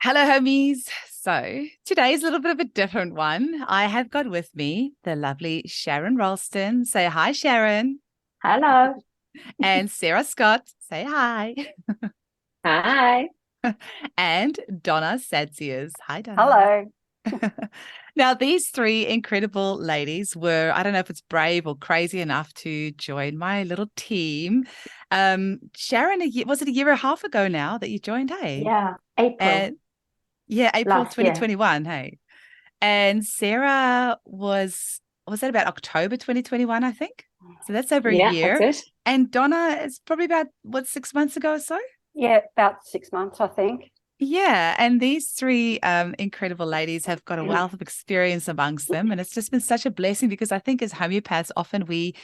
Hello, homies. So today's a little bit of a different one. I have got with me the lovely Sharon Ralston. Say hi, Sharon. Hello. And Sarah Scott. Say hi. Hi. And Donna Sadz. Hi, Donna. Hello. Now, these three incredible ladies were, I don't know if it's brave or crazy enough to join my little team. Sharon, was it a year and a half ago now that you joined? Hey. Yeah, April And yeah, April last year. 2021. Hey. And Sarah was that about October 2021, I think? So that's over a Yeah, that's year. it. And Donna is probably about, what, 6 months ago or so? Yeah, about 6 months, I think. Yeah. And these three incredible ladies have got a wealth of experience amongst them. And it's just been such a blessing because I think as homeopaths, often we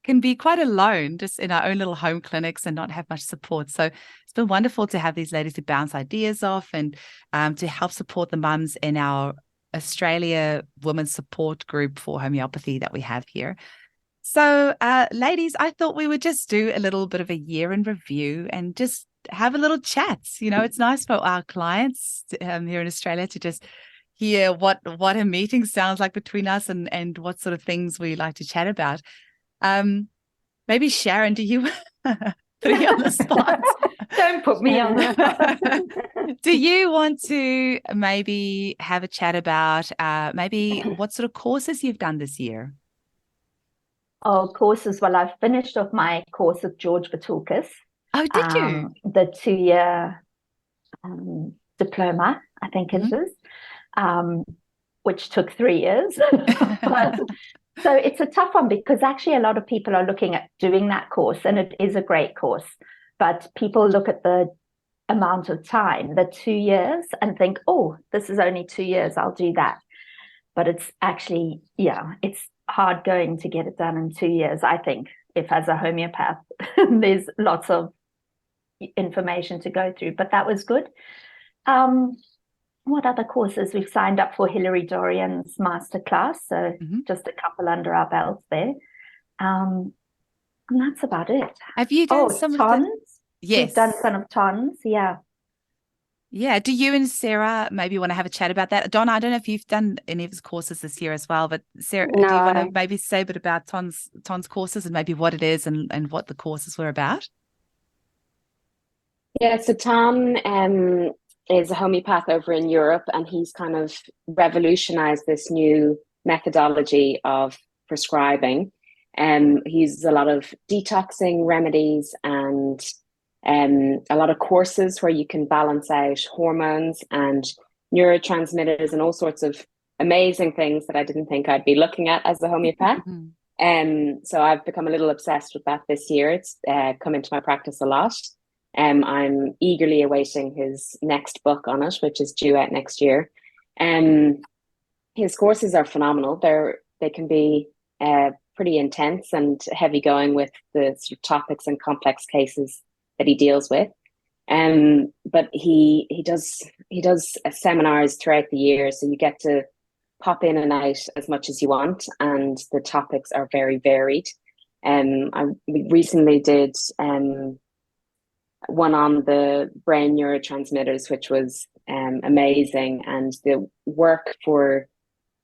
can be quite alone just in our own little home clinics and not have much support. So it's been wonderful to have these ladies to bounce ideas off and to help support the mums in our Australia Women's Support Group for Homeopathy that we have here. So, ladies, I thought we would just do a little bit of a year in review and just have a little chat. You know, it's nice for our clients here in Australia to just hear what a meeting sounds like between us and what sort of things we like to chat about. Um, Maybe Sharon, do you putting you on the spot? Don't put me on the spot. Do you want to maybe have a chat about maybe what sort of courses you've done this year? Oh, courses. Well, I've finished off my course with George Vitulkis, Oh, did you? the 2-year diploma, I think it Mhm. is, um, which took 3 years. But so it's a tough one because actually a lot of people are looking at doing that course, and it is a great course. But people look at the amount of time, the 2 years, and think, oh, this is only 2 years, I'll do that. But it's actually, yeah, it's hard going to get it done in 2 years, I think, if as a homeopath, there's lots of information to go through. But that was good. Um, what other courses? We've signed up for Hilary Dorian's masterclass, so Mhm. just a couple under our belts there. Um, and that's about it. Have you done Oh, some of the? tons. We've done Yes. some of tons. Yeah. Yeah. Do you and Sarah maybe want to have a chat about that? Donna, I don't know if you've done any of his courses this year as well, but Sarah, do you want to No. maybe say a bit about Ton's courses and maybe what it is and what the courses were about? Yeah, so Tom is a homeopath over in Europe, and he's kind of revolutionized this new methodology of prescribing. He uses a lot of detoxing remedies and a lot of courses where you can balance out hormones and neurotransmitters and all sorts of amazing things that I didn't think I'd be looking at as a homeopath. So I've become a little obsessed with that this year. It's come into my practice a lot. I'm eagerly awaiting his next book on it, which is due out next year. Um, his courses are phenomenal. They can be pretty intense and heavy going with the sort of topics and complex cases that he deals with. But he does seminars throughout the year, so you get to pop in and out as much as you want, and the topics are very varied. We recently did one on the brain neurotransmitters, which was amazing, and the work for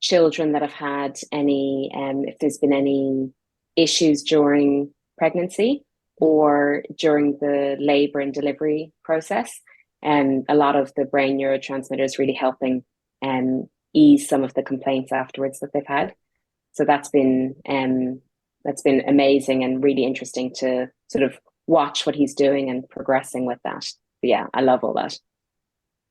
children that have had any, if there's been any issues during pregnancy or during the labor and delivery process. And a lot of the brain neurotransmitters really helping ease some of the complaints afterwards that they've had. So that's been amazing and really interesting to sort of watch what he's doing and progressing with that. But yeah, I love all that.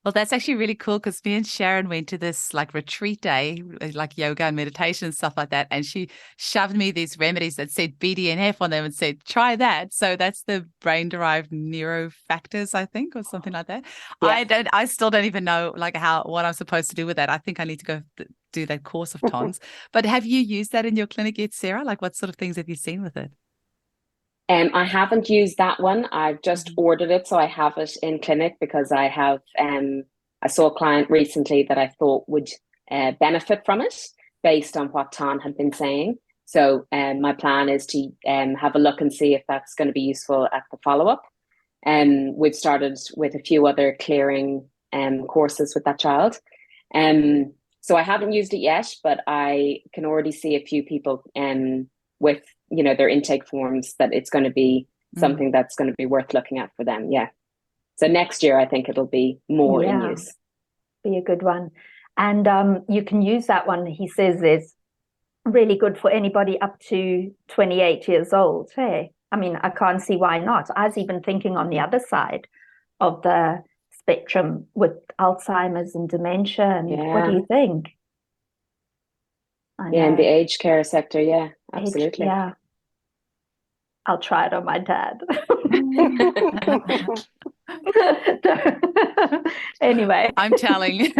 Well, that's actually really cool because me and Sharon went to this like retreat day, like yoga and meditation and stuff like that. And she shoved me these remedies that said BDNF on them and said, try that. So that's the brain derived neurofactors, I think, or something like that. Yeah. I still don't even know like what I'm supposed to do with that. I think I need to go do that course of Tons. But have you used that in your clinic yet, Sarah? Like what sort of things have you seen with it? I haven't used that one. I've just Mhm. ordered it, so I have it in clinic because I saw a client recently that I thought would benefit from it based on what Tom had been saying. So my plan is to have a look and see if that's going to be useful at the follow-up. We've started with a few other clearing courses with that child. So I haven't used it yet, but I can already see a few people with, you know, their intake forms that it's going to be something that's going to be worth looking at for them. Yeah. So next year, I think it'll be more in use. Be a good one. And you can use that one. He says is really good for anybody up to 28 years old. Hey, I mean, I can't see why not. I was even thinking on the other side of the spectrum with Alzheimer's and dementia. And what do you think? In the aged care sector. Yeah, absolutely. Yeah. I'll try it on my dad. Anyway. I'm telling.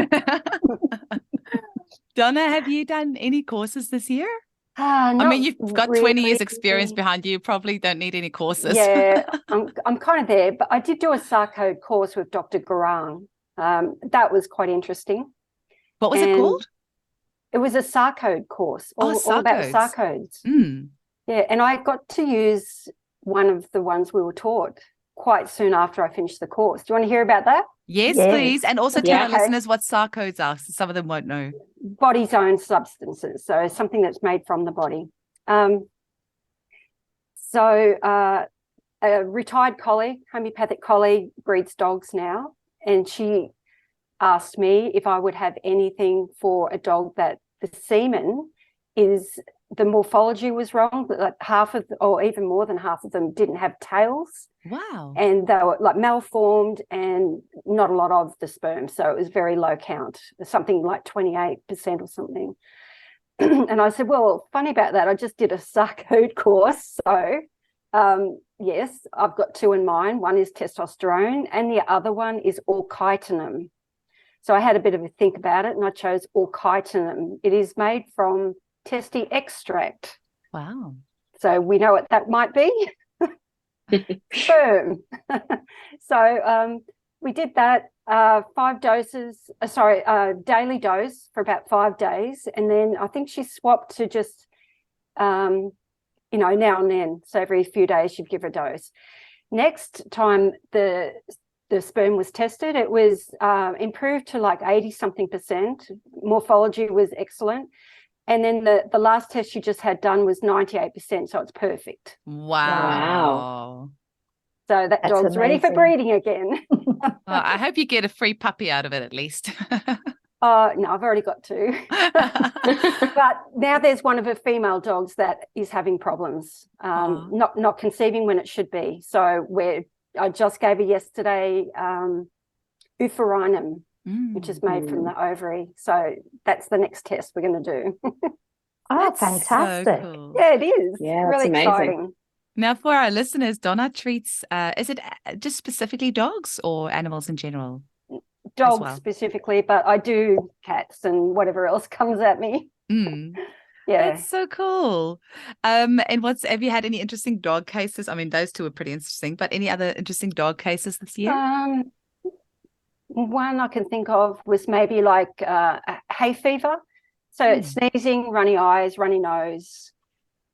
Donna, have you done any courses this year? I mean, you've got 20 years experience behind you. Probably don't need any courses. Yeah, I'm kind of there. But I did do a Sarcode course with Dr. Garang. That was quite interesting. What was it called? It was a Sarcode course, all about Sarcodes. Yeah, and I got to use one of the ones we were taught quite soon after I finished the course. Do you want to hear about that? Yes, please. And also tell our listeners what Sarcodes are. So some of them won't know. Body's own substances, so something that's made from the body. A retired colleague, homeopathic colleague, breeds dogs now, and she asked me if I would have anything for a dog that the semen is, the morphology was wrong, but like half of, or even more than half of them didn't have tails. Wow. And they were like malformed and not a lot of the sperm. So it was very low count, something like 28% or something. And I said, well, funny about that, I just did a Sarcode course. So yes, I've got two in mind. One is testosterone and the other one is orchitinum. So I had a bit of a think about it and I chose orchitinum. It is made from testy extract. Wow. So we know what that might be. Sperm. So we did that 5 doses, daily dose for about 5 days. And then I think she swapped to just, now and then. So every few days she'd give a dose. Next time the sperm was tested, it was improved to like 80-something%. Morphology was excellent. And then the last test she just had done was 98%, so it's perfect. Wow. So that's dog's amazing. Ready for breeding again. Well, I hope you get a free puppy out of it at least. No, I've already got 2. But now there's one of her female dogs that is having problems, not conceiving when it should be. So I just gave her yesterday ufarinum, which is made from the ovary. So that's the next test we're going to do. That's fantastic. So cool. Yeah, it is. Yeah, really amazing. Exciting. Now, for our listeners, Donna treats, is it just specifically dogs or animals in general? Dogs specifically, but I do cats and whatever else comes at me. Yeah. That's so cool. And have you had any interesting dog cases? I mean, those two are pretty interesting, but any other interesting dog cases this year? One I can think of was maybe like hay fever. So it's sneezing, runny eyes, runny nose,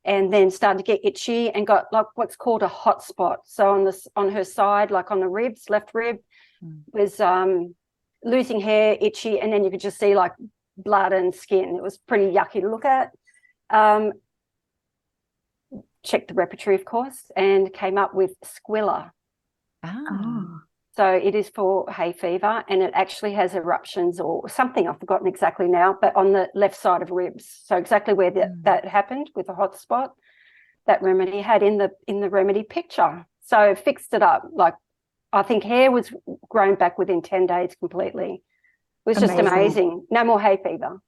and then started to get itchy and got like what's called a hot spot. So on her side, like on the ribs, left rib, was losing hair, itchy, and then you could just see like blood and skin. It was pretty yucky to look at. Checked the repertory, of course, and came up with squilla. So it is for hay fever, and it actually has eruptions or something, I've forgotten exactly now, but on the left side of ribs. So exactly where that happened with the hot spot, that remedy had in the remedy picture. So fixed it up. Like I think hair was grown back within 10 days completely. It was just amazing. No more hay fever.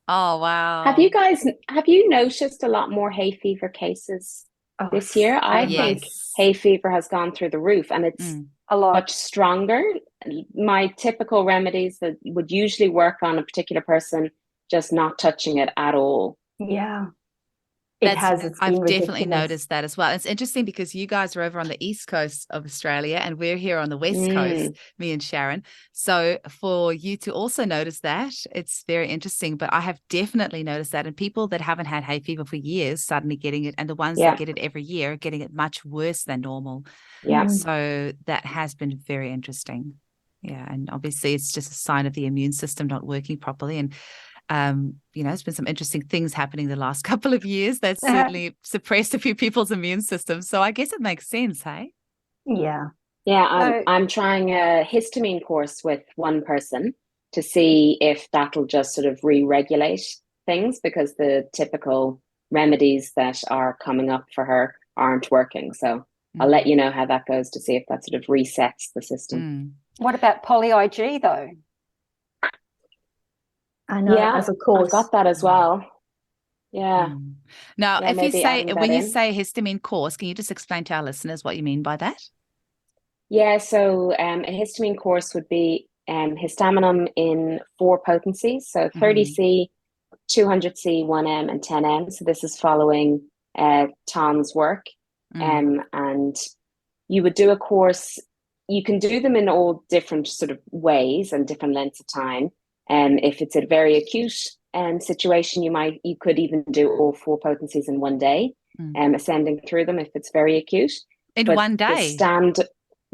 Oh, wow. Have you noticed a lot more hay fever cases this year? I think hay fever has gone through the roof, and it's a lot much stronger. My typical remedies that would usually work on a particular person, just not touching it at all. Yeah. I've definitely noticed that as well. It's interesting because you guys are over on the east coast of Australia and we're here on the west coast, me and Sharon. So for you to also notice that, it's very interesting. But I have definitely noticed that, and people that haven't had hay fever for years suddenly getting it, and the ones that get it every year are getting it much worse than normal. Yeah. So that has been very interesting. Yeah. And obviously it's just a sign of the immune system not working properly. And there's been some interesting things happening the last couple of years that certainly suppressed a few people's immune systems. So I guess it makes sense, hey? Yeah. Yeah, I'm trying a histamine course with one person to see if that'll just sort of re-regulate things, because the typical remedies that are coming up for her aren't working. So I'll let you know how that goes, to see if that sort of resets the system. What about poly-IG though? I know, as a course. I've got that as well. Yeah. Now, Yeah, if you say, when you say histamine course, can you just explain to our listeners what you mean by that? Yeah, so a histamine course would be histaminum in 4 potencies, so 30C, 200C, 1M, and 10M. So this is following Tom's work. And you would do a course. You can do them in all different sort of ways and different lengths of time. If it's a very acute situation, you could even do all 4 potencies in one day, ascending through them if it's very acute. In one day?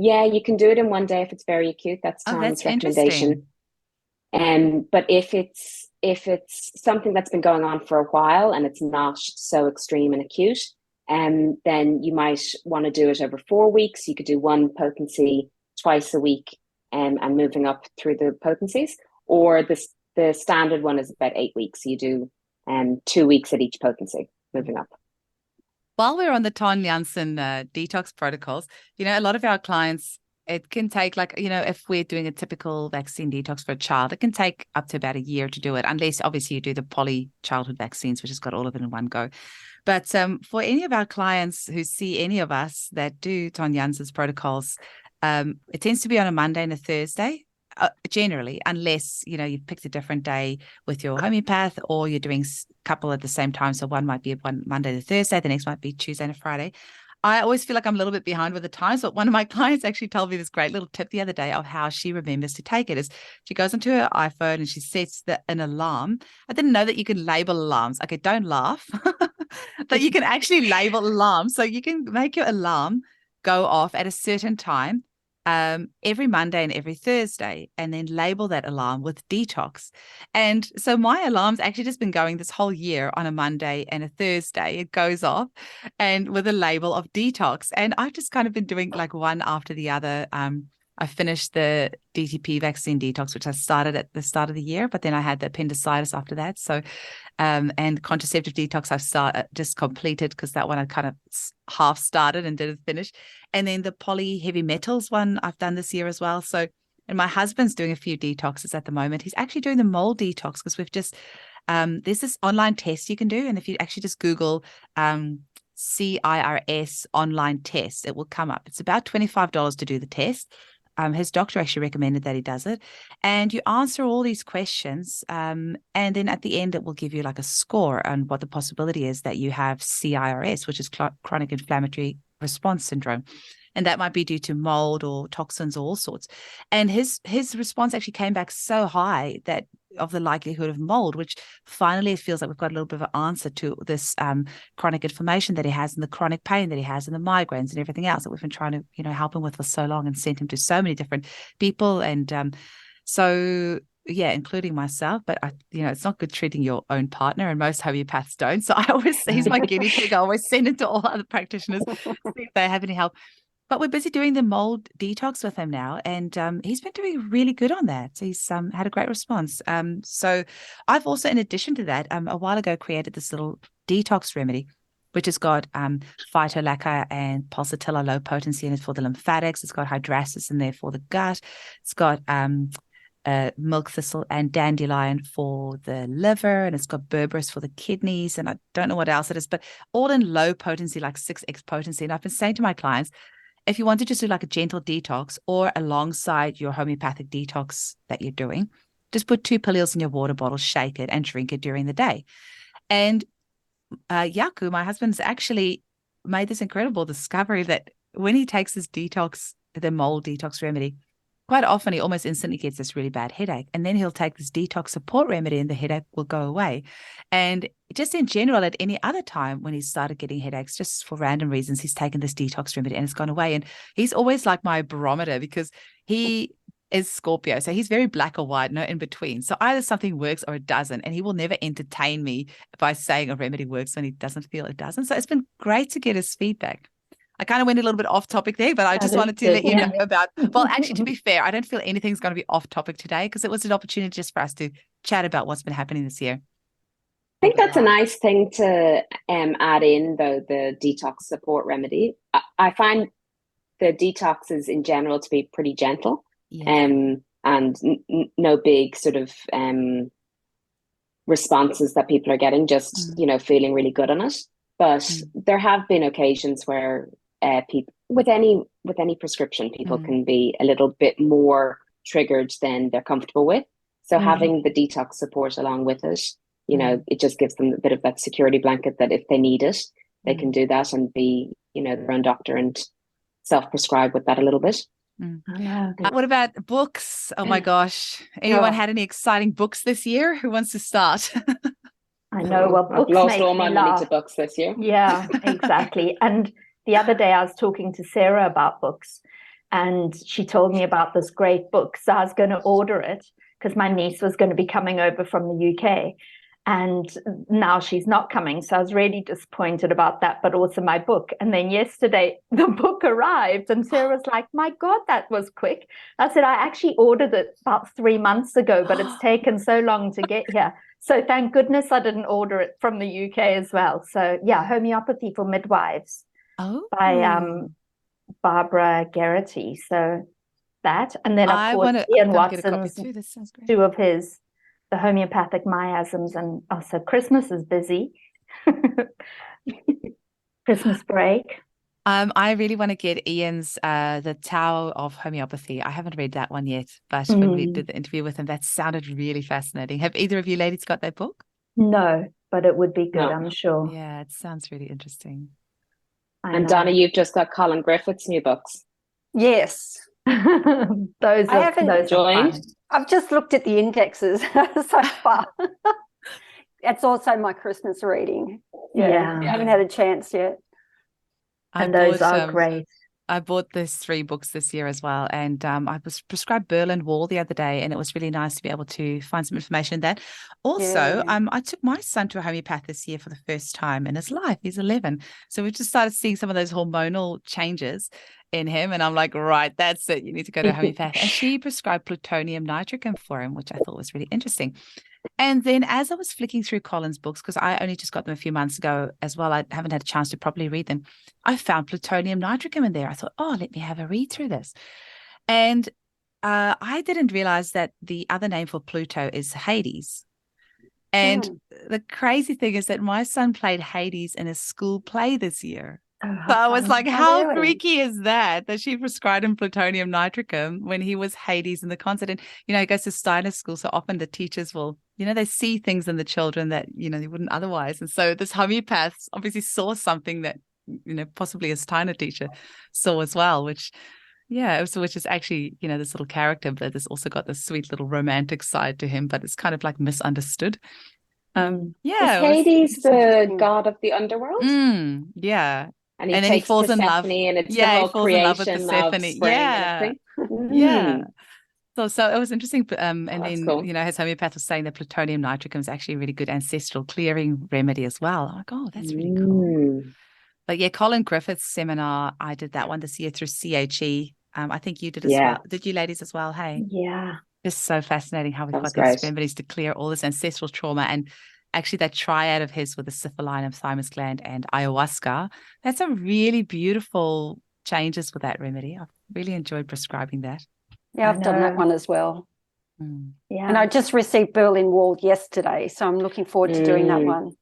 Yeah, you can do it in one day if it's very acute. That's Tom's recommendation. But if it's something that's been going on for a while and it's not so extreme and acute, then you might want to do it over 4 weeks. You could do one potency twice a week, and moving up through the potencies. Or the standard one is about 8 weeks. So you do 2 weeks at each potency, moving up. While we're on the Ton Janssen detox protocols, a lot of our clients, it can take if we're doing a typical vaccine detox for a child, it can take up to about a year to do it, unless obviously you do the poly childhood vaccines, which has got all of it in one go. But for any of our clients who see any of us that do Ton Janssen's protocols, it tends to be on a Monday and a Thursday. Generally, unless you've picked a different day with your homeopath, or you're doing a couple at the same time. So one might be one Monday to Thursday, the next might be Tuesday and a Friday. I always feel like I'm a little bit behind with the times, but one of my clients actually told me this great little tip the other day of how she remembers to take it. Is she goes onto her iPhone and she sets an alarm. I didn't know that you can label alarms. Okay, don't laugh. That you can actually label alarms. So you can make your alarm go off at a certain time every Monday and every Thursday, and then label that alarm with detox. And so my alarm's actually just been going this whole year on a Monday and a Thursday. It goes off and with a label of detox. And I've just kind of been doing like one after the other. I finished the DTP vaccine detox, which I started at the start of the year, but then I had the appendicitis after that. So, and contraceptive detox I've just completed, because that one I kind of half started and didn't finish. And then the poly heavy metals one I've done this year as well. So, and my husband's doing a few detoxes at the moment. He's actually doing the mold detox, because we've just, there's this online test you can do. And if you actually just Google, CIRS online test, it will come up. It's about $25 to do the test. His doctor actually recommended that he does it. And you answer all these questions. And then at the end, it will give you like a score on what the possibility is that you have CIRS, which is chronic inflammatory response syndrome. And that might be due to mold or toxins or all sorts. And his response actually came back so high that of the likelihood of mold, which finally it feels like we've got a little bit of an answer to this chronic inflammation that he has, and the chronic pain that he has, and the migraines and everything else that we've been trying to help him with for so long, and sent him to so many different people. And so yeah, including myself. But it's not good treating your own partner, and most homeopaths don't. So I always, he's my guinea pig. I always send it to all other practitioners, see if they have any help. But we're busy doing the mold detox with him now, and he's been doing really good on that. So he's had a great response. So I've also, in addition to that, a while ago created this little detox remedy, which has got phytolacca and pulsatilla low potency in it for the lymphatics. It's got hydrastis in there for the gut. It's got milk thistle and dandelion for the liver, and it's got berberis for the kidneys, and I don't know what else it is, but all in low potency, like 6x potency. And I've been saying to my clients, if you want to just do like a gentle detox, or alongside your homeopathic detox that you're doing, just put 2 pillules in your water bottle, shake it, and drink it during the day. And Yaku, my husband's actually made this incredible discovery that when he takes his detox, the mold detox remedy, quite often he almost instantly gets this really bad headache. And then he'll take this detox support remedy and the headache will go away. And just in general, at any other time when he started getting headaches, just for random reasons, he's taken this detox remedy and it's gone away. And he's always like my barometer, because he is Scorpio. So he's very black or white, no in between. So either something works or it doesn't. And he will never entertain me by saying a remedy works when he doesn't feel it doesn't. So it's been great to get his feedback. I kind of went a little bit off topic there, but I just wanted to let you know about, well, actually, to be fair, I don't feel anything's going to be off topic today because it was an opportunity just for us to chat about what's been happening this year. I think that's a nice thing to add in, though, the detox support remedy. I find the detoxes in general to be pretty gentle, and no big sort of responses that people are getting, just, feeling really good on it. But there have been occasions where people with any prescription, people can be a little bit more triggered than they're comfortable with. So having the detox support along with it, it just gives them a bit of that security blanket that if they need it, they can do that and be, their own doctor and self-prescribe with that a little bit. What about books? Oh my gosh. Anyone had any exciting books this year? Who wants to start? I know. Well, books I've lost all my money to books this year. Yeah, exactly. And the other day I was talking to Sarah about books, and she told me about this great book. So I was going to order it because my niece was going to be coming over from the UK, and now she's not coming. So I was really disappointed about that, but also my book. And then yesterday the book arrived, and Sarah was like, "My God, that was quick." I said, "I actually ordered it about 3 months ago, but it's taken so long to get here." So thank goodness I didn't order it from the UK as well. So yeah, Homeopathy for Midwives by Barbara Garrity. So that, and then of course Ian Watson's two of his, the homeopathic miasms, and also Christmas is busy. Christmas break. I really want to get Ian's The Tower of Homeopathy. I haven't read that one yet, but when we did the interview with him, that sounded really fascinating. Have either of you ladies got that book? No, but it would be good, I'm sure. Yeah, it sounds really interesting. And Donna, you've just got Colin Griffith's new books. Yes. Those I haven't joined. I've just looked at the indexes so far. It's also my Christmas reading. Yeah. I haven't had a chance yet. And those are great. I bought those 3 books this year as well. And I was prescribed Berlin Wall the other day, and it was really nice to be able to find some information in that. Also, I took my son to a homeopath this year for the first time in his life. He's 11. So we just started seeing some of those hormonal changes in him. And I'm like, right, that's it. You need to go to a homeopath. And she prescribed plutonium nitricum for him, which I thought was really interesting. And then as I was flicking through Colin's books, because I only just got them a few months ago as well, I haven't had a chance to properly read them, I found plutonium nitricum in there. I thought, let me have a read through this. And I didn't realize that the other name for Pluto is Hades. And the crazy thing is that my son played Hades in a school play this year. So I was like, how freaky is that she prescribed him plutonium nitricum when he was Hades in the concert? And, he goes to Steiner school. So often the teachers will, they see things in the children that, they wouldn't otherwise. And so this homeopath obviously saw something that, possibly a Steiner teacher saw as well, which is actually, this little character, but it's also got this sweet little romantic side to him, but it's kind of like misunderstood. Is Hades the god of the underworld? Yeah. And then he falls in love. And it's the whole creation of spring. Yeah. So it was interesting. And then, cool. His homeopath was saying that plutonium nitricum is actually a really good ancestral clearing remedy as well. I'm like, that's really cool. But yeah, Colin Griffith's seminar, I did that one this year through CHE. I think you did as well. Did you ladies as well? Hey? Yeah. It's so fascinating how we've got these remedies to clear all this ancestral trauma. And actually that triad of his with the syphilinum, thymus gland, and ayahuasca, that's a really beautiful changes with that remedy. I've really enjoyed prescribing that. Yeah, I've done that one as well. Yeah. And I just received Berlin Wall yesterday, so I'm looking forward to doing that one.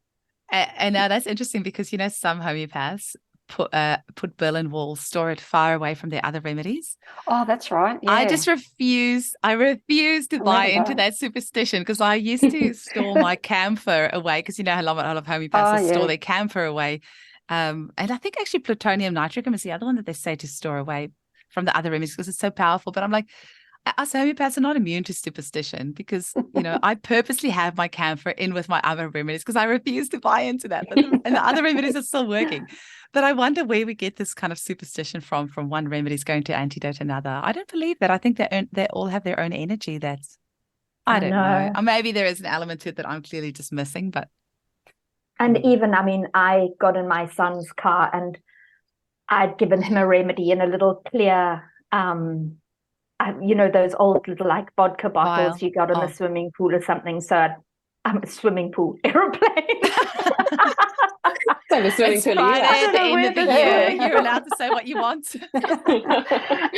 And now that's interesting because, some homeopaths put Berlin Wall, store it far away from their other remedies. Oh, that's right. Yeah. I just refuse to buy into that superstition because I used to store my camphor away because a lot of homeopaths store their camphor away. And I think actually plutonium nitricum is the other one that they say to store away from the other remedies because it's so powerful. But I'm like, us homeopaths are not immune to superstition because, I purposely have my camphor in with my other remedies because I refuse to buy into that. And the other remedies are still working. But I wonder where we get this kind of superstition from one remedy's going to antidote another. I don't believe that. I think they all have their own energy. I don't know. Or maybe there is an element to it that I'm clearly just missing, but. And even, I got in my son's car and I'd given him a remedy in a little clear, those old little like vodka bottles you got in the swimming pool or something. So I'm a swimming pool aeroplane. It's Friday at the end of the year. You're allowed to say what you want.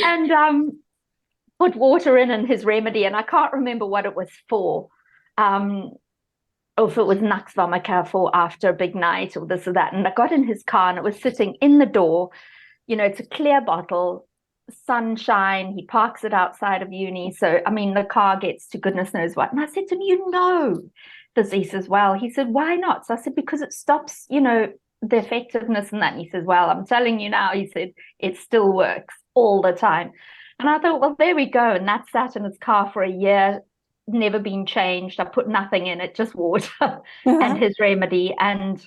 And put water in his remedy, and I can't remember what it was for. Or if it was Nux Vomica for after a big night or this or that. And I got in his car and it was sitting in the door. It's a clear bottle, sunshine. He parks it outside of uni. So, the car gets to goodness knows what. And I said to him, this. He says, well, he said, why not? So I said, because it stops, the effectiveness and that. And he says, well, I'm telling you now, he said, it still works all the time. And I thought, well, there we go. And that sat in his car for a year. Never been changed. I put nothing in it, just water and his remedy. And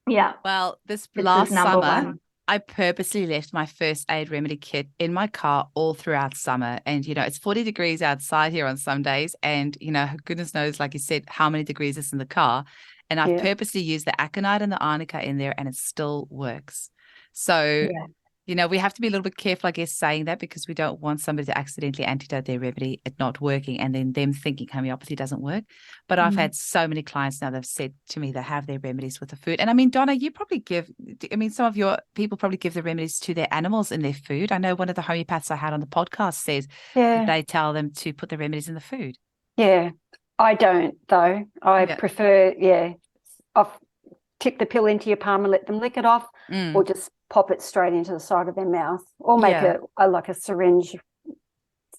well, this last summer I purposely left my first aid remedy kit in my car all throughout summer. And it's 40 degrees outside here on some days, and goodness knows, like you said, how many degrees it's in the car. And I've purposely used the aconite and the arnica in there, and it still works. So we have to be a little bit careful, I guess, saying that, because we don't want somebody to accidentally antidote their remedy, it not working, and then them thinking homeopathy doesn't work. But I've had so many clients now that have said to me they have their remedies with the food. And Donna, you probably some of your people probably give the remedies to their animals in their food. I know one of the homeopaths I had on the podcast says that they tell them to put the remedies in the food. Yeah, I don't, though. I prefer, I'll tip the pill into your palm and let them lick it off, or just pop it straight into the side of their mouth, or make like a syringe,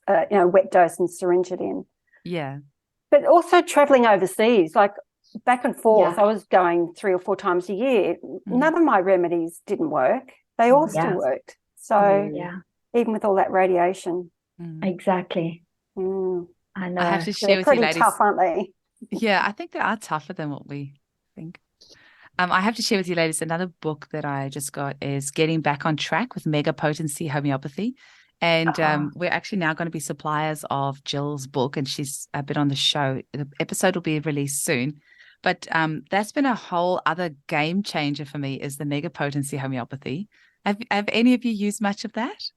wet dose and syringe it in. Yeah. But also traveling overseas, like back and forth, I was going 3 or 4 times a year. None of my remedies didn't work. They all still worked. So even with all that radiation. Exactly. I know. I have to share with you ladies. Pretty tough, aren't they? Yeah, I think they are tougher than what we think. I have to share with you ladies, another book that I just got is Getting Back on Track with Mega Potency Homeopathy. And we're actually now going to be suppliers of Jill's book, and she's been on the show. The episode will be released soon. But that's been a whole other game changer for me, is the Mega Potency Homeopathy. Have any of you used much of that?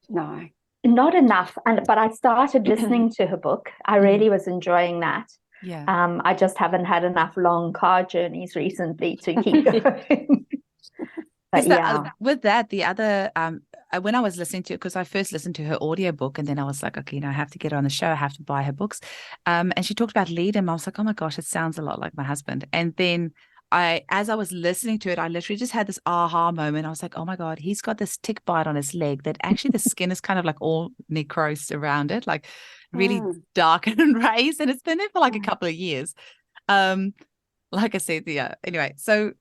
No. Not enough. But I started listening to her book. I really was enjoying that. Yeah. I just haven't had enough long car journeys recently to keep going. But with that, the other when I was listening to it, because I first listened to her audiobook, and then I was like, okay, I have to get her on the show. I have to buy her books. And she talked about Leadham. I was like, oh my gosh, it sounds a lot like my husband. And then as I was listening to it, I literally just had this aha moment. I was like, oh my God, he's got this tick bite on his leg that actually the skin is kind of like all necrosed around it, like really dark and raised. And it's been there for like a couple of years. Like I said, anyway, so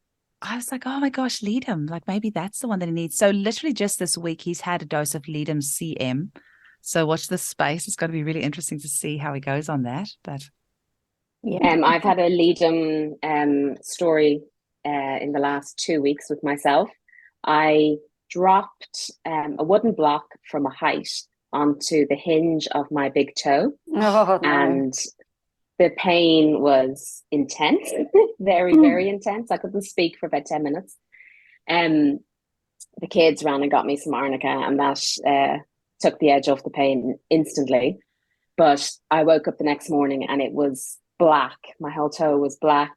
I was like, oh my gosh, Leadham, like maybe that's the one that he needs. So literally just this week, he's had a dose of Leadham CM. So watch this space. It's going to be really interesting to see how he goes on that. But I've had a Leadham story in the last 2 weeks with myself. I dropped a wooden block from a height onto the hinge of my big toe. And the pain was intense, very, very intense. I couldn't speak for about 10 minutes. The kids ran and got me some arnica, and that took the edge off the pain instantly. But I woke up the next morning and it was black. My whole toe was black.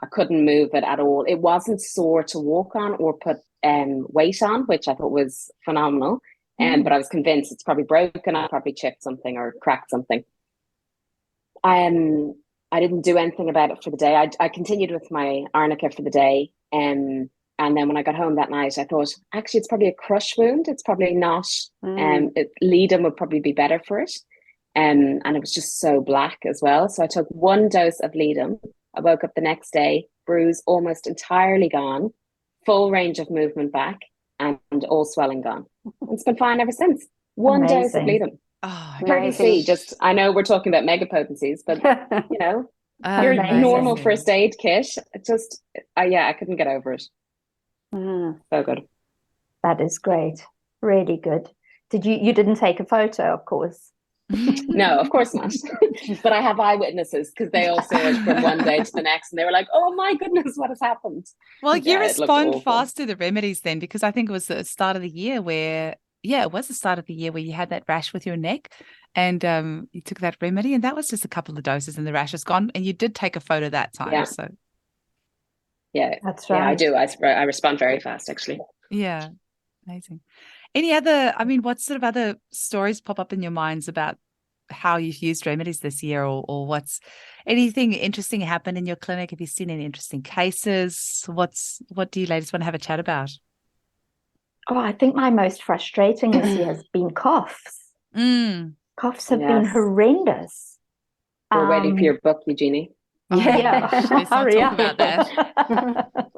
I couldn't move it at all. It wasn't sore to walk on or put weight on, which I thought was phenomenal. But I was convinced it's probably broken. I probably chipped something or cracked something. I didn't do anything about it for the day. I continued with my arnica for the day. And then when I got home that night, I thought, actually, it's probably a crush wound. It's probably not. Leadham would probably be better for it. And it was just so black as well. So I took 1 dose of Leadham. I woke up the next day, bruise almost entirely gone, full range of movement back, and all swelling gone. It's been fine ever since. One dose of Leadham. Oh, Potency, Amazing. just, I know we're talking about mega potencies, but you know, your Amazing. normal first aid kit, it just, yeah, I couldn't get over it. Mm. So good. That is great. Really good. You didn't take a photo, of course? No, of course not. But I have eyewitnesses because they all saw it from one day to the next, and they were like, "Oh my goodness, what has happened?" Well, you Yeah, it looked respond awful. fast to the remedies then, because I think it was the start of the year where, it was the start of the year where you had that rash with your neck, and you took that remedy, and that was just a couple of doses, and the rash is gone. And you did take a photo that time, Yeah. so Yeah, That's right. Yeah, I do. I respond very fast, actually. yeah, amazing. Any other? I mean, what sort of other stories pop up in your minds about how you've used remedies this year, or what's anything interesting happened in your clinic? Have you seen any interesting cases? What do you ladies want to have a chat about? Oh, I think my most frustrating this year has been coughs. Coughs have been Yes. horrendous. We're waiting for your book, Eugenie. Yeah, Let's not hurry talk up. about that.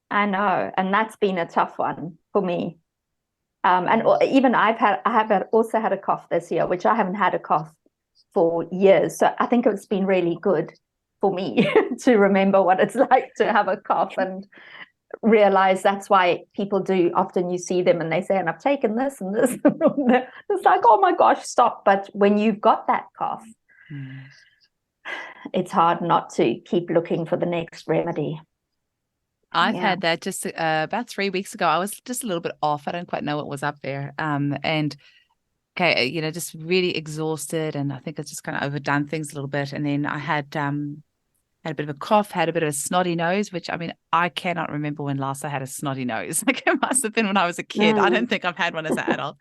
I know, and that's been a tough one for me. And even also had a cough this year, which I haven't had a cough for years. So I think it's been really good for me to remember what it's like to have a cough and realize that's why people do. Often you see them and they say, and I've taken this and this. It's like, oh my gosh, stop. But when you've got that cough, it's hard not to keep looking for the next remedy. I've had that just about 3 weeks ago. I was just a little bit off. I don't quite know what was up there. And okay, just really exhausted, and I think it's just kind of overdone things a little bit. And then I had a bit of a cough, had a bit of a snotty nose, which, I mean, I cannot remember when last I had a snotty nose. Like, it must have been when I was a kid. I don't think I've had one as an adult.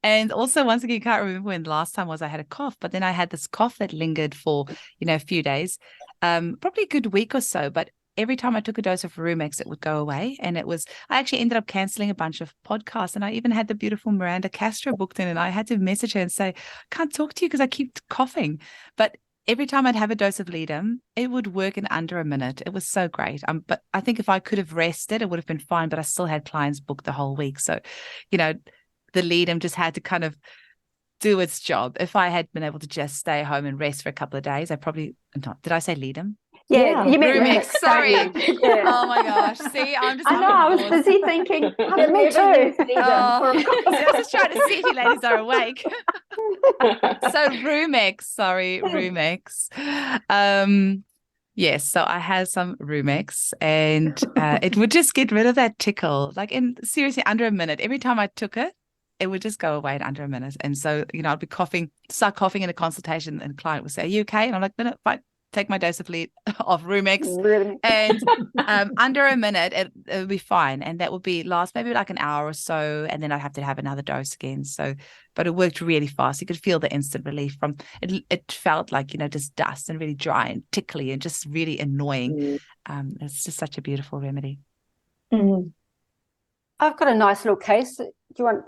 And also, once again, can't remember when the last time was I had a cough. But then I had this cough that lingered for, a few days, probably a good week or so. But every time I took a dose of Rumex, it would go away. And I actually ended up canceling a bunch of podcasts. And I even had the beautiful Miranda Castro booked in, and I had to message her and say, can't talk to you because I keep coughing. But every time I'd have a dose of Leadum, it would work in under a minute. It was so great. But I think if I could have rested, it would have been fine. But I still had clients booked the whole week. So, the Leadum just had to kind of do its job. If I had been able to just stay home and rest for a couple of days, I probably not. Did I say Leadum? Yeah, you meant Rumex, sorry. Yeah. Oh my gosh. See, I know, I was busy thinking, I've me never too. used Leadum See, I was just trying to see if you ladies are awake. So Rumex. Yes, so I had some Rumex, and it would just get rid of that tickle, like seriously under a minute. Every time I took it, it would just go away in under a minute. And so, I'd be start coughing in a consultation, and the client would say, "Are you okay?" And I'm like, "No, fine. Take my dose of Rumex, and under a minute it would be fine, and that would last maybe like an hour or so, and then I'd have to have another dose again. So, but it worked really fast. You could feel the instant relief from it. It felt like just dust and really dry and tickly and just really annoying. It's just such a beautiful remedy. I've got a nice little case. Do you want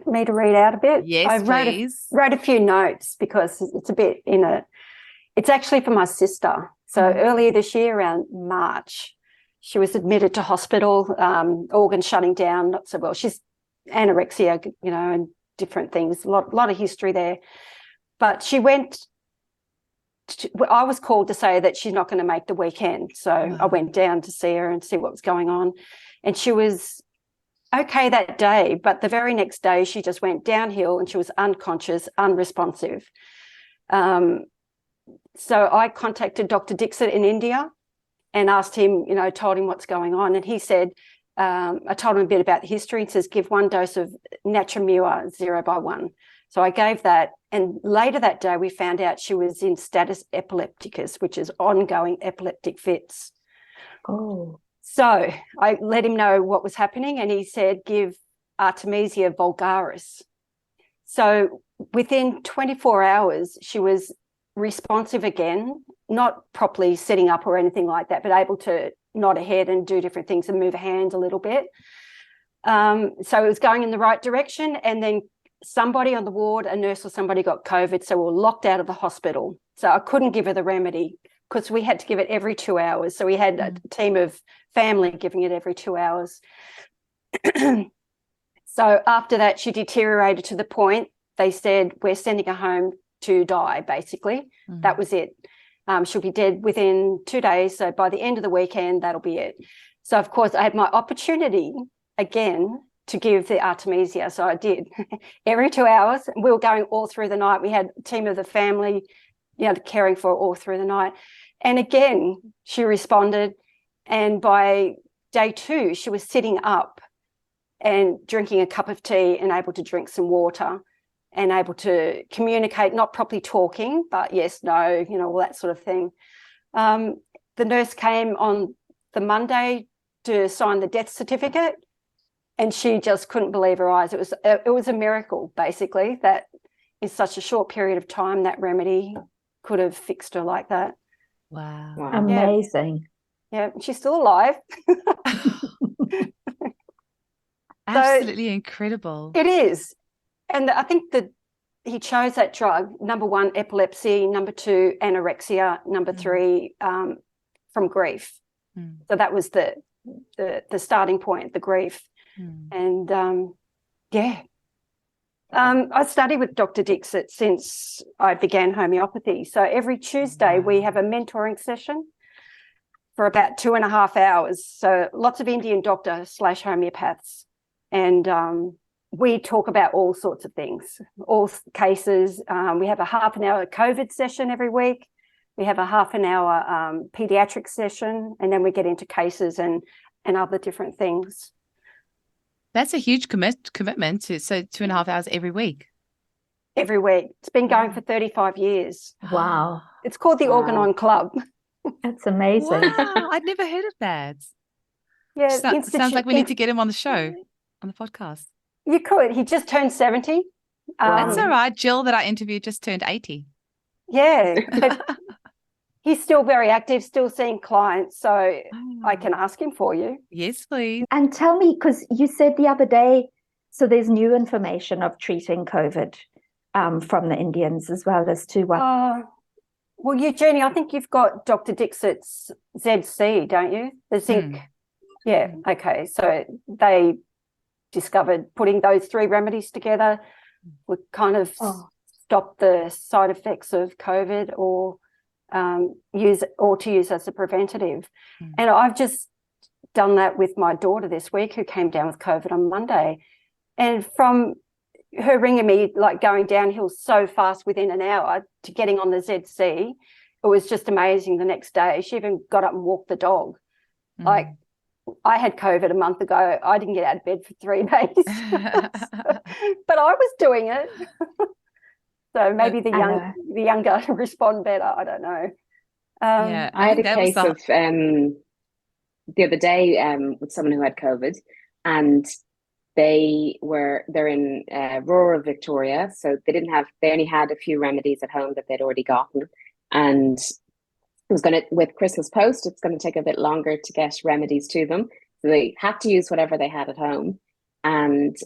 me to read out a bit? Yes, please. Wrote a few notes because it's a bit in a. It's actually for my sister. So earlier this year, around March, she was admitted to hospital, organs shutting down, not so well. She's anorexia, and different things. A lot of history there. But she went. I was called to say that she's not going to make the weekend. So I went down to see her and see what was going on. And she was okay that day, but the very next day she just went downhill and she was unconscious, unresponsive. So I contacted Dr. Dixit in India and asked him, told him what's going on. And he said, I told him a bit about the history. He says, give 1 dose of Natramua 0/1. So I gave that. And later that day, we found out she was in status epilepticus, which is ongoing epileptic fits. Oh. So I let him know what was happening. And he said, give Artemisia vulgaris. So within 24 hours, she was responsive again, not properly sitting up or anything like that, but able to nod her head and do different things and move her hand a little bit. So it was going in the right direction. And then somebody on the ward, a nurse or somebody, got COVID. So we were locked out of the hospital. So I couldn't give her the remedy because we had to give it every 2 hours. So we had a team of family giving it every 2 hours. So after that, she deteriorated to the point they said, we're sending her home to die, basically. That was it. She'll be dead within 2 days. So by the end of the weekend, that'll be it. So, of course, I had my opportunity again to give the Artemisia. So I did every 2 hours. We were going all through the night. We had a team of the family, caring for her all through the night. And again, she responded. And by day 2, she was sitting up and drinking a cup of tea and able to drink some water and able to communicate, not properly talking, but yes, no, all that sort of thing. The nurse came on the Monday to sign the death certificate, and she just couldn't believe her eyes. It was a miracle, basically, that in such a short period of time that remedy could have fixed her like that. Wow. Amazing. Yeah, she's still alive. Absolutely incredible. It is. And I think that he chose that drug, number 1, epilepsy, number 2, anorexia, number 3, from grief. So that was the starting point, the grief. And I studied with Dr. Dixit since I began homeopathy. So every Tuesday we have a mentoring session for about 2.5 hours. So lots of Indian doctor/homeopaths. And we talk about all sorts of things, all cases. We have a half an hour COVID session every week. We have a half an hour pediatric session, and then we get into cases and other different things. That's a huge commitment to 2.5 hours every week. Every week. It's been going for 35 years. Wow. It's called the Organon Club. That's amazing. Wow, I'd never heard of that. Yeah, sounds like we need to get him on the show, on the podcast. You could. He just turned 70. That's all right. Jill that I interviewed just turned 80. Yeah, but he's still very active, still seeing clients. So I can ask him for you. Yes, please. And tell me, because you said the other day, so there's new information of treating COVID from the Indians as well as to what? Well, Eugenie, I think you've got Dr. Dixit's ZC, don't you? The zinc. Yeah, okay. So they discovered putting those 3 remedies together would kind of stop the side effects of COVID or to use as a preventative. And I've just done that with my daughter this week, who came down with COVID on Monday. And from her ringing me, like going downhill so fast within an hour to getting on the ZC, it was just amazing the next day. She even got up and walked the dog. Like, I had COVID a month ago. I didn't get out of bed for 3 days. But I was doing it. So maybe the younger respond better. I don't know. I had a case of the other day with someone who had COVID, and they're in rural Victoria, so they only had a few remedies at home that they'd already gotten, and it was with Christmas post, it's going to take a bit longer to get remedies to them, so they had to use whatever they had at home, and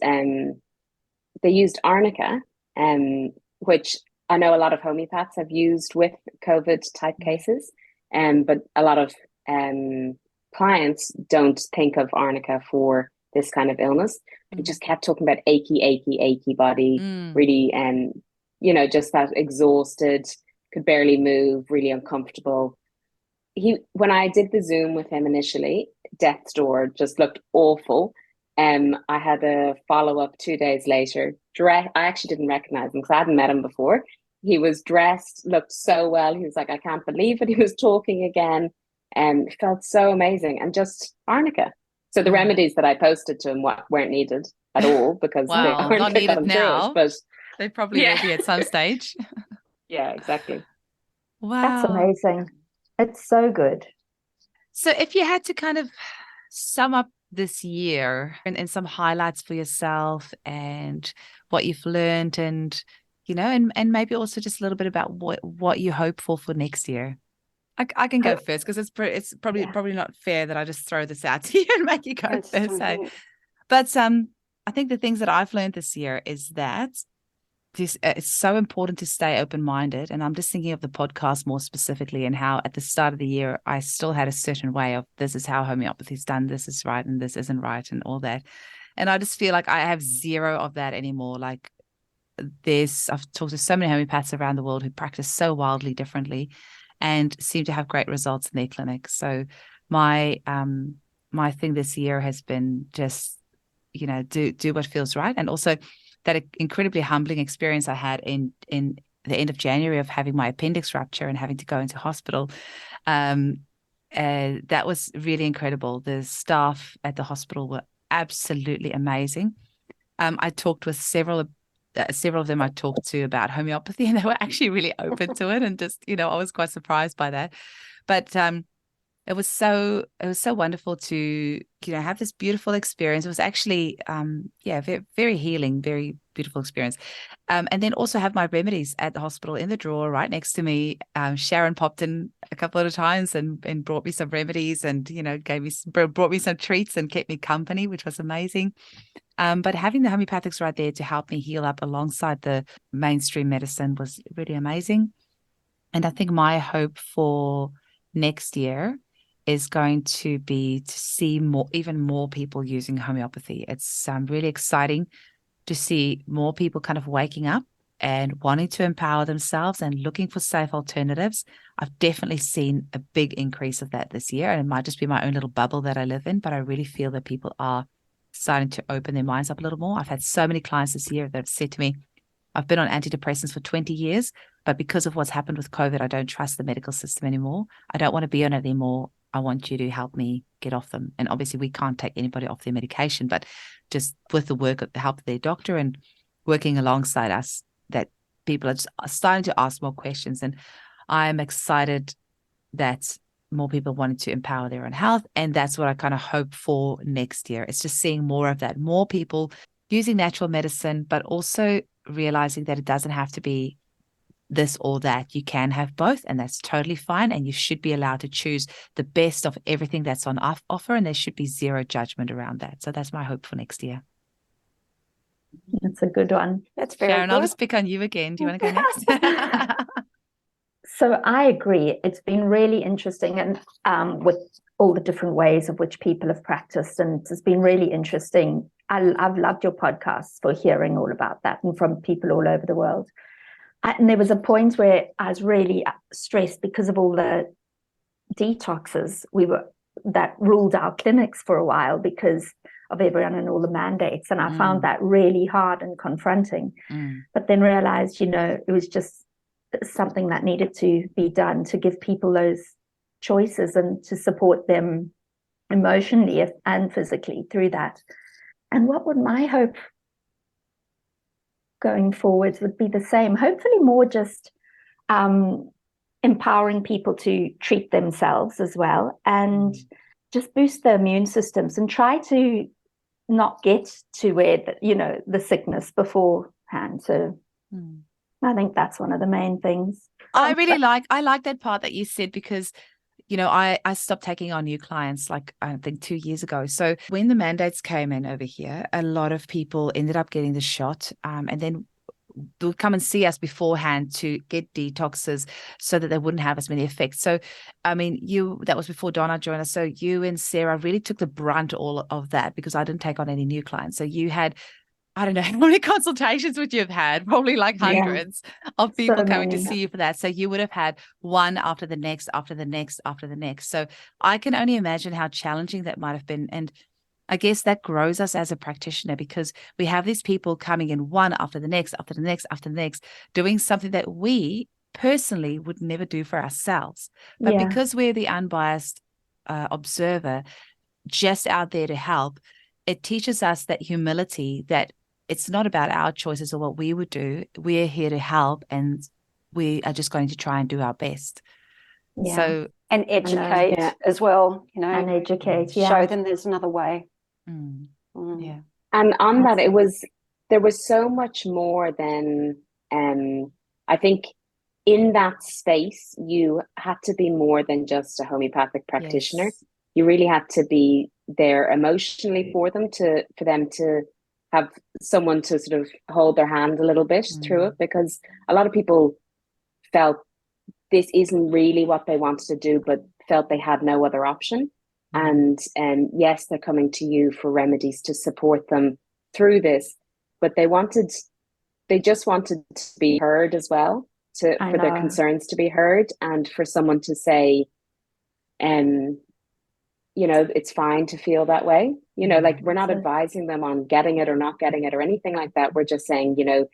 they used arnica, which I know a lot of homeopaths have used with COVID type cases, but a lot of clients don't think of arnica for this kind of illness. They just kept talking about achy body, really, just that exhausted, could barely move, really uncomfortable. When I did the Zoom with him initially, death's door just looked awful. I had a follow-up 2 days later. I actually didn't recognize him because I hadn't met him before. He was dressed, looked so well. He was like, I can't believe it. He was talking again. It felt so amazing. And just arnica. So the remedies that I posted to him weren't needed at all because they aren't not needed now. But they probably will be at some stage. Yeah, exactly. Wow. That's amazing. It's so good. So if you had to kind of sum up this year and some highlights for yourself and what you've learned and, and maybe also just a little bit about what you hope for next year. I can go first because it's probably not fair that I just throw this out to you and make you go first. But I think the things that I've learned this year is that it's so important to stay open-minded. And I'm just thinking of the podcast more specifically and how at the start of the year, I still had a certain way of this is how homeopathy is done. This is right. And this isn't right and all that. And I just feel like I have zero of that anymore. Like I've talked to so many homeopaths around the world who practice so wildly differently and seem to have great results in their clinic. So my thing this year has been just, do what feels right. And also that incredibly humbling experience I had in the end of January of having my appendix rupture and having to go into hospital. That was really incredible. The staff at the hospital were absolutely amazing. I talked with several of them I talked to about homeopathy, and they were actually really open to it. And just, I was quite surprised by that. But it was so wonderful to, have this beautiful experience. It was actually, very, very healing, very beautiful experience. And then also have my remedies at the hospital in the drawer right next to me. Sharon popped in a couple of times and brought me some remedies and, brought me some treats and kept me company, which was amazing. But having the homeopathics right there to help me heal up alongside the mainstream medicine was really amazing. And I think my hope for next year is going to be to see even more people using homeopathy. It's really exciting to see more people kind of waking up and wanting to empower themselves and looking for safe alternatives. I've definitely seen a big increase of that this year, and it might just be my own little bubble that I live in, but I really feel that people are starting to open their minds up a little more. I've had so many clients this year that have said to me, I've been on antidepressants for 20 years, but because of what's happened with COVID, I don't trust the medical system anymore. I don't want to be on it anymore. I want you to help me get off them. And obviously we can't take anybody off their medication, but just with the work of the help of their doctor and working alongside us, that people are just starting to ask more questions. And I'm excited that more people wanted to empower their own health. And that's what I kind of hope for next year. It's just seeing more of that, more people using natural medicine, but also realizing that it doesn't have to be this or that. You can have both, and that's totally fine. And you should be allowed to choose the best of everything that's on offer. And there should be zero judgment around that. So that's my hope for next year. That's a good one. That's very Sharon, good. I'll just pick on you again. Do you want to go next? So I agree. It's been really interesting, and with all the different ways of which people have practiced, and it's been really interesting. I've loved your podcasts for hearing all about that and from people all over the world. And there was a point where I was really stressed because of all the detoxes that ruled our clinics for a while because of everyone and all the mandates. And I found that really hard and confronting. But then realized, it was just something that needed to be done to give people those choices and to support them emotionally and physically through that. And what would my hope going forwards would be the same, hopefully more just empowering people to treat themselves as well and just boost their immune systems and try to not get to where the sickness beforehand. So I think that's one of the main things. I like that part that you said, because I stopped taking on new clients, like I think 2 years ago. So when the mandates came in over here, a lot of people ended up getting the shot, and then they would come and see us beforehand to get detoxes so that they wouldn't have as many effects. So, I mean, that was before Donna joined us. So you and Sarah really took the brunt all of that because I didn't take on any new clients. So you had, I don't know how many consultations would you have had? Probably like hundreds of people coming to see you for that. So you would have had one after the next, after the next, after the next. So I can only imagine how challenging that might have been. And I guess that grows us as a practitioner because we have these people coming in one after the next, after the next, after the next, doing something that we personally would never do for ourselves. But because we're the unbiased observer just out there to help, it teaches us that humility, that it's not about our choices or what we would do. We're here to help, and we are just going to try and do our best. Yeah. So and educate as well, and educate, show them there's another way. Yeah. And on that, there was so much more than I think in that space you had to be more than just a homeopathic practitioner. Yes. You really had to be there emotionally for them to have someone to sort of hold their hand a little bit through it, because a lot of people felt this isn't really what they wanted to do, but felt they had no other option. And yes, they're coming to you for remedies to support them through this, but they wanted they just wanted to be heard as well, for their know. concerns to be heard, and for someone to say, you know, it's fine to feel that way. You know, like we're not advising them on getting it or not getting it or anything like that. We're just saying, you know,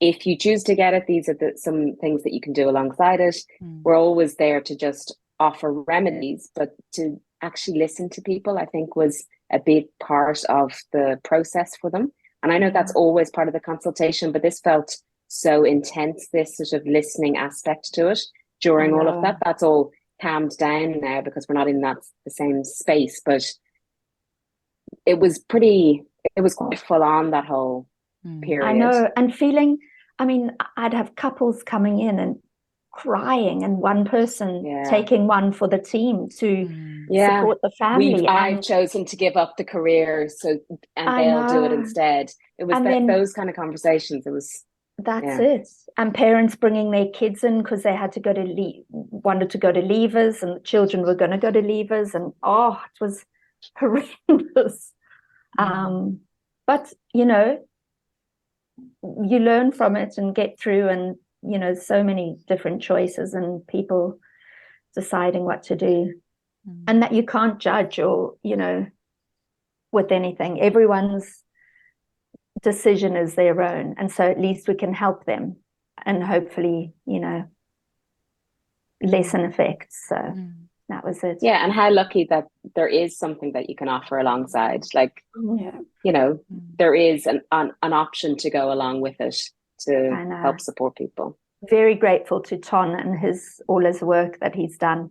if you choose to get it, these are some things that you can do alongside it. We're always there to just offer remedies, but to actually listen to people, I think, was a big part of the process for them. And I know that's always part of the consultation, but this felt so intense, this sort of listening aspect to it during all of that. That's all calmed down now because we're not in the same space, but it was quite full on, that whole period. I know, and feeling, I mean, I'd have couples coming in and crying, and one person taking one for the team to support the family. I've chosen to give up the career, and they'll do it instead. It was those kind of conversations. It was it. And parents bringing their kids in because they had to wanted to go to leavers, and the children were going to go to leavers, and it was horrendous. But you know, you learn from it and get through, and you know, so many different choices and people deciding what to do, and that you can't judge or, you know, with anything. Everyone's decision is their own, and so at least we can help them and hopefully, you know, lessen effects. So that was it. Yeah, and how lucky that there is something that you can offer alongside. Like, you know, there is an option to go along with it to help support people. Very grateful to Ton and all his work that he's done.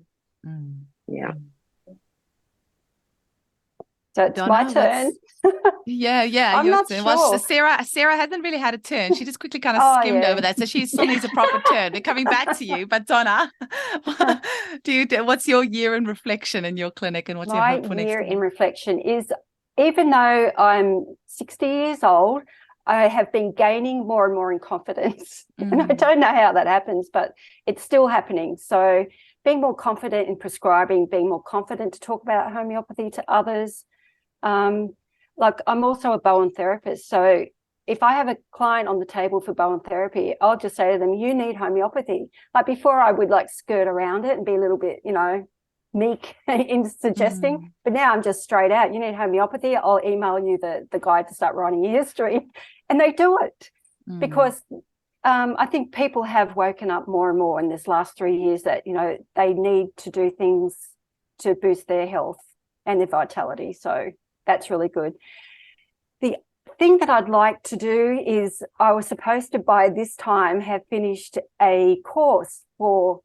Yeah. So it's Donna, my turn. I'm not turn. sure. Well, Sarah hasn't really had a turn. She just quickly kind of skimmed over that, so she still needs a proper turn. We're coming back to you, but Donna, what's your year in reflection in your clinic, and what's your hope for next year? My year in reflection is, even though I'm 60 years old, I have been gaining more and more in confidence. And I don't know how that happens, but it's still happening. So being more confident in prescribing, being more confident to talk about homeopathy to others. Like, I'm also a Bowen therapist. So if I have a client on the table for Bowen therapy, I'll just say to them, you need homeopathy. Like, before I would like skirt around it and be a little bit, you know, meek in suggesting, but now I'm just straight out. You need homeopathy, I'll email you the guide to start writing your history, and they do it because I think people have woken up more and more in this last 3 years that, you know, they need to do things to boost their health and their vitality. So that's really good. The thing that I'd like to do is, I was supposed to by this time have finished a course for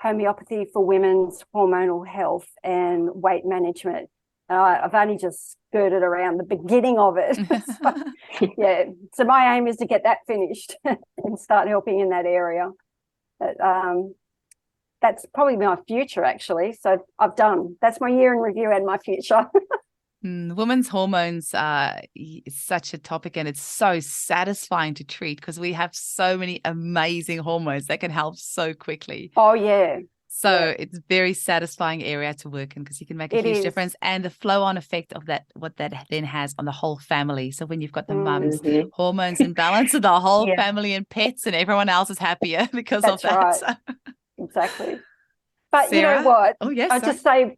homeopathy for women's hormonal health and weight management. I've only just skirted around the beginning of it. So my aim is to get that finished and start helping in that area. But, that's probably my future, actually. So that's my year in review and my future. Women's hormones are such a topic, and it's so satisfying to treat because we have so many amazing hormones that can help so quickly. Oh, yeah. So it's a very satisfying area to work in because you can make a huge difference, and the flow-on effect of that, what that then has on the whole family. So when you've got the mums hormones in balance, so the whole family and pets and everyone else is happier because of that. Right. So. Exactly. But Sarah? You know what? Oh, yes. I'll just say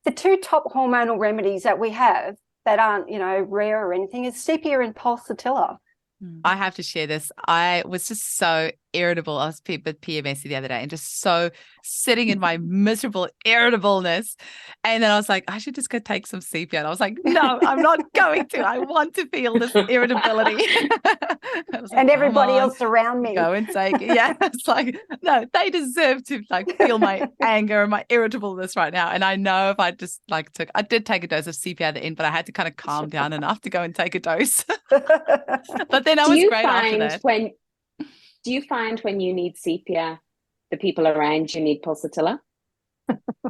the two top hormonal remedies that we have that aren't, you know, rare or anything is sepia and pulsatilla. I have to share this. I was just so irritable. I was with PMS the other day and just so sitting in my miserable irritableness. And then I was like, I should just go take some sepia. And I was like, no, I'm not going to. I want to feel this irritability. And everybody else around me. Go and take it. Yeah. It's like, no, they deserve to like feel my anger and my irritableness right now. And I know if I just like I did take a dose of sepia at the end, but I had to kind of calm down enough to go and take a dose. But then I was great after that. Do you find when you need sepia, the people around you need pulsatilla?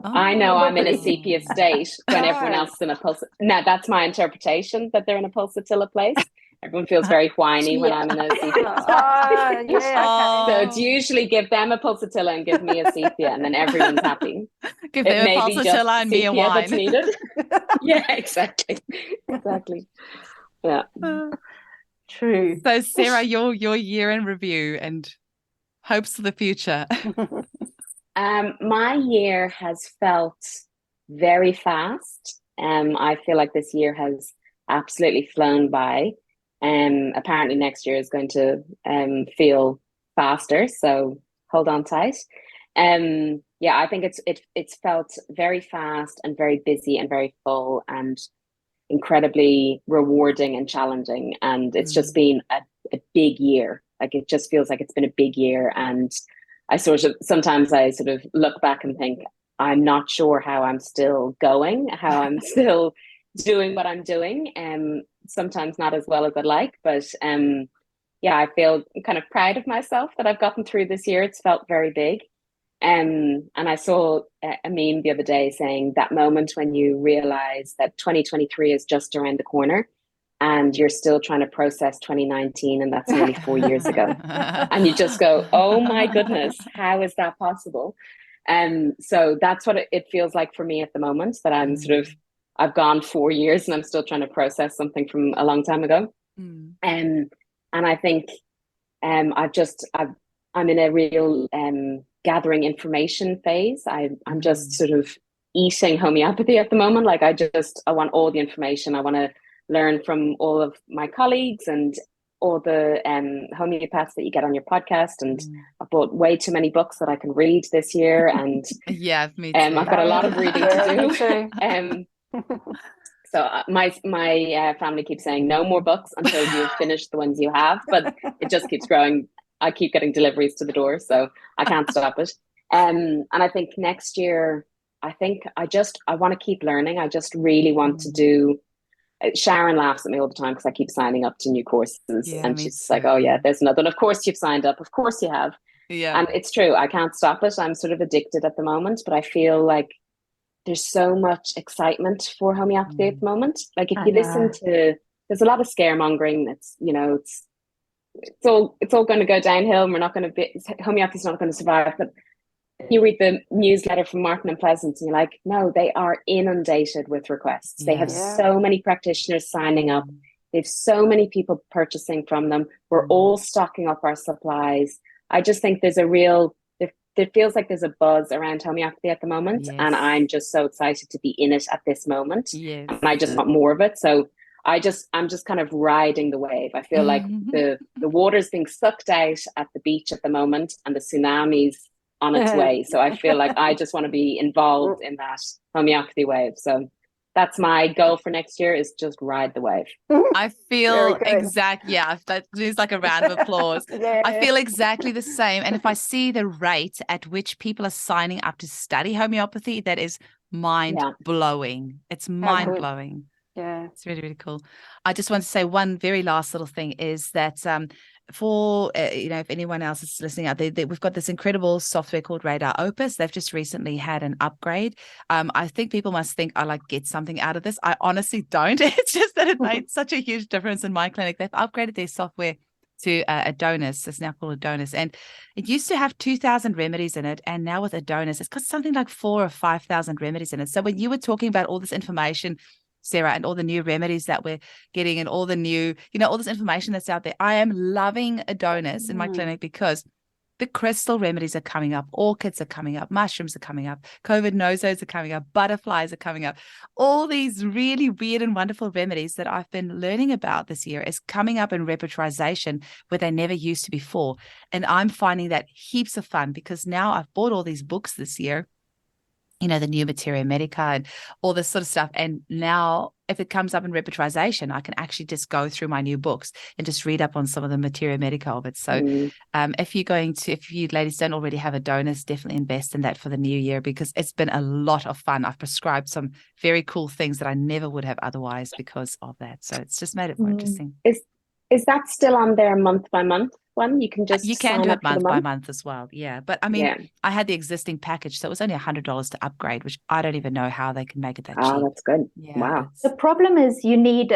I know I'm in a sepia state when everyone else is in a pulsatilla. Now, that's my interpretation, that they're in a pulsatilla place. Everyone feels very whiny when I'm in a sepia state. So it's usually give them a pulsatilla and give me a sepia, and then everyone's happy. Give them a pulsatilla and me a wine. That's needed. Yeah, exactly. Yeah. True. So Sarah, your year in review and hopes for the future. My year has felt very fast. I feel like this year has absolutely flown by. Apparently next year is going to feel faster, so hold on tight. Yeah, I think it's felt very fast and very busy and very full and incredibly rewarding and challenging. And it's just been a big year. Like, it just feels like it's been a big year. And sometimes I sort of look back and think, I'm not sure how I'm still going, how I'm still doing what I'm doing. Sometimes not as well as I'd like, but yeah, I feel kind of proud of myself that I've gotten through this year. It's felt very big. And I saw a meme the other day saying that moment when you realize that 2023 is just around the corner and you're still trying to process 2019, and that's nearly 4 years ago. And you just go, oh my goodness, how is that possible? So that's what it feels like for me at the moment, that I'm I've gone 4 years and I'm still trying to process something from a long time ago. And I think I'm in a real gathering information phase. I'm just sort of eating homeopathy at the moment. Like, I want all the information. I want to learn from all of my colleagues and all the homeopaths that you get on your podcast. And I bought way too many books that I can read this year. And yeah, me too. I've got a lot of reading to do. So my family keeps saying no more books until you've finished the ones you have, but it just keeps growing. I keep getting deliveries to the door, so I can't stop it. And I think next year, I want to keep learning. I just really want to do. Sharon laughs at me all the time because I keep signing up to new courses, and she's like, "Oh yeah, there's another one. Of course you've signed up. Of course you have." Yeah, and it's true. I can't stop it. I'm sort of addicted at the moment, but I feel like there's so much excitement for homeopathy at the moment. Like, if you listen to, there's a lot of scaremongering. It's all going to go downhill, and homeopathy's not going to survive. But you read the newsletter from Martin and Pleasance, and you're like, no, they are inundated with requests. They have so many practitioners signing up. They have so many people purchasing from them. We're all stocking up our supplies. I just think there's there feels like there's a buzz around homeopathy at the moment. And I'm just so excited to be in it at this moment. And I just want more of it. So I'm just kind of riding the wave. I feel like the water's being sucked out at the beach at the moment, and the tsunami's on its way. So I feel like I just want to be involved in that homeopathy wave. So that's my goal for next year, is just ride the wave. I feel exactly. Yeah, that is like a round of applause. I feel exactly the same. And if I see the rate at which people are signing up to study homeopathy, that is mind blowing. It's mind blowing. Yeah, it's really, really cool. I just want to say one very last little thing is that for if anyone else is listening out there, we've got this incredible software called Radar Opus. They've just recently had an upgrade. I think people must think I get something out of this. I honestly don't. It's just that it made such a huge difference in my clinic. They've upgraded their software to Adonis. It's now called Adonis, and it used to have 2,000 remedies in it, and now with Adonis it's got something like 4,000 or 5,000 remedies in it. So when you were talking about all this information, Sarah, and all the new remedies that we're getting and all the new, all this information that's out there, I am loving Adonis in my clinic, because the crystal remedies are coming up, orchids are coming up, mushrooms are coming up, COVID nozos are coming up, butterflies are coming up. All these really weird and wonderful remedies that I've been learning about this year is coming up in repertorization where they never used to before. And I'm finding that heaps of fun, because now I've bought all these books this year, the new Materia Medica and all this sort of stuff. And now if it comes up in repertorization, I can actually just go through my new books and just read up on some of the Materia Medica of it. So if you ladies don't already have Adonis, definitely invest in that for the new year, because it's been a lot of fun. I've prescribed some very cool things that I never would have otherwise because of that. So it's just made it more interesting. Is that still on there month by month one? You can do it month by month as well. Yeah. But I mean, I had the existing package, so it was only $100 to upgrade, which I don't even know how they can make it that cheap. Oh, that's good. Yeah, wow. The problem is you need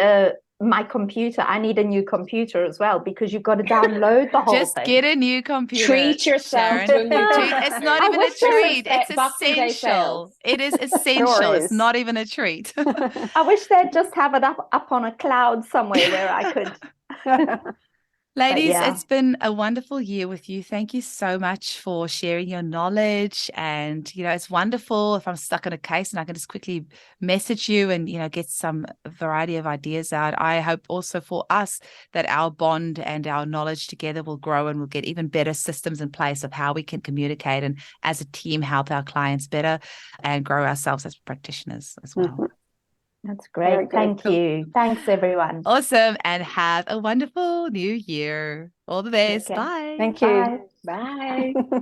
my computer. I need a new computer as well, because you've got to download the whole thing. Just get a new computer. Treat yourself to a new computer. It's not even a treat. It's essential. It is essential. Sure is. It's not even a treat. I wish they'd just have it up on a cloud somewhere where I could Ladies, yeah. it's been a wonderful year with you. Thank you so much for sharing your knowledge. And, it's wonderful if I'm stuck in a case and I can just quickly message you and, get some variety of ideas out. I hope also for us that our bond and our knowledge together will grow and we'll get even better systems in place of how we can communicate and as a team help our clients better and grow ourselves as practitioners as well. Mhm. That's great. Thank you. Thanks, everyone. Awesome. And have a wonderful new year. All the best. Okay. Bye. Thank you. Bye. Bye.